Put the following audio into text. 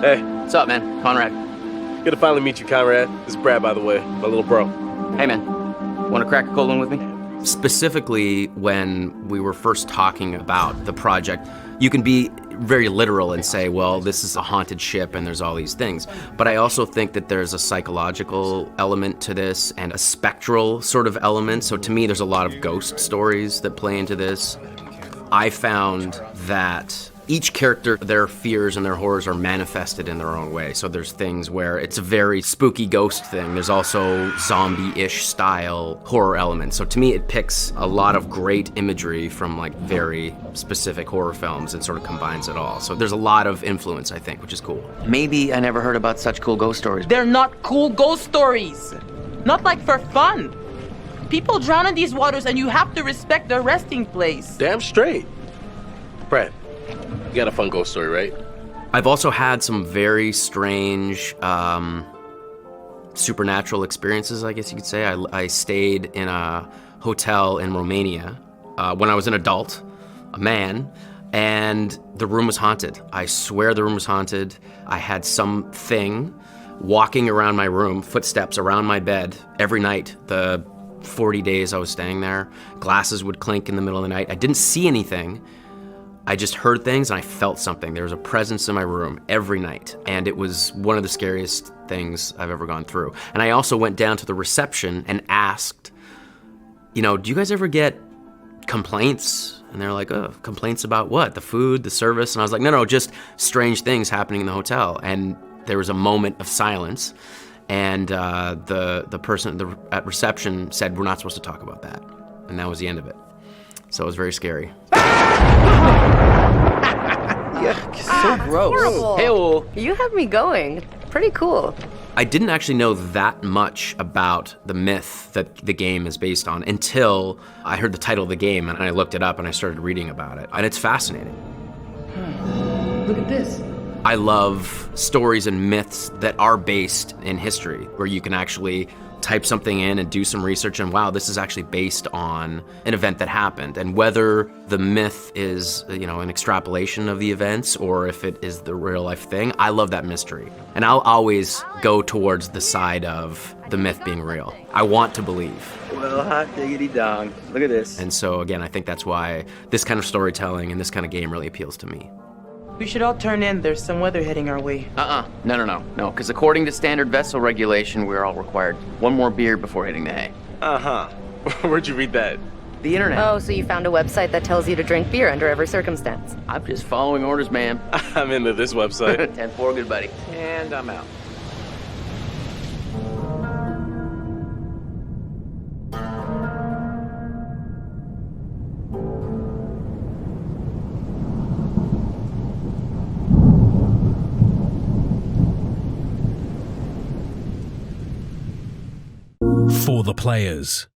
Hey. What's up, man? Conrad. Good to finally meet you, Conrad. This is Brad, by the way, my little bro. Hey, man. Want to crack a cold one with me? Specifically, when we were first talking about the project, you can be very literal and say, well, this is a haunted ship and there's all these things. But I also think that there's a psychological element to this and a spectral sort of element. So to me, there's a lot of ghost stories that play into this. I found that each character, their fears and their horrors are manifested in their own way. So there's things where it's a very spooky ghost thing. There's also zombie-ish style horror elements. So to me, it picks a lot of great imagery from like very specific horror films and sort of combines it all. So there's a lot of influence, I think, which is cool. Maybe I never heard about such cool ghost stories. They're not cool ghost stories. Not like for fun. People drown in these waters and you have to respect their resting place. Damn straight. Brad, you got a fun ghost story, right? I've also had some very strange supernatural experiences, I guess you could say. I stayed in a hotel in Romania when I was an adult, a man, and the room was haunted. I swear the room was haunted. I had something walking around my room, footsteps around my bed every night. The 40 days I was staying there, glasses would clink in the middle of the night. I didn't see anything. I just heard things and I felt something. There was a presence in my room every night, and it was one of the scariest things I've ever gone through. And I also went down to the reception and asked, you know, do you guys ever get complaints? And they're like, oh, complaints about what? The food, the service? And I was like, no, just strange things happening in the hotel. And there was a moment of silence, and the person at reception said, we're not supposed to talk about that. And that was the end of it. So it was very scary. So gross. Horrible. Hey-o. You have me going. Pretty cool. I didn't actually know that much about the myth that the game is based on until I heard the title of the game and I looked it up and I started reading about it. And it's fascinating. Look at this. I love stories and myths that are based in history, where you can actually type something in and do some research and wow, this is actually based on an event that happened. And whether the myth is, you know, an extrapolation of the events or if it is the real life thing, I love that mystery. And I'll always go towards the side of the myth being real. I want to believe. Well, hot diggity dong. Look at this. And so again, I think that's why this kind of storytelling and this kind of game really appeals to me. We should all turn in. There's some weather heading our way. No, because according to standard vessel regulation, we're all required one more beer before hitting the hay. Uh-huh. Where'd you read that? The internet. Oh, so you found a website that tells you to drink beer under every circumstance. I'm just following orders, ma'am. I'm into this website. 10-4, good buddy. And I'm out. For the players.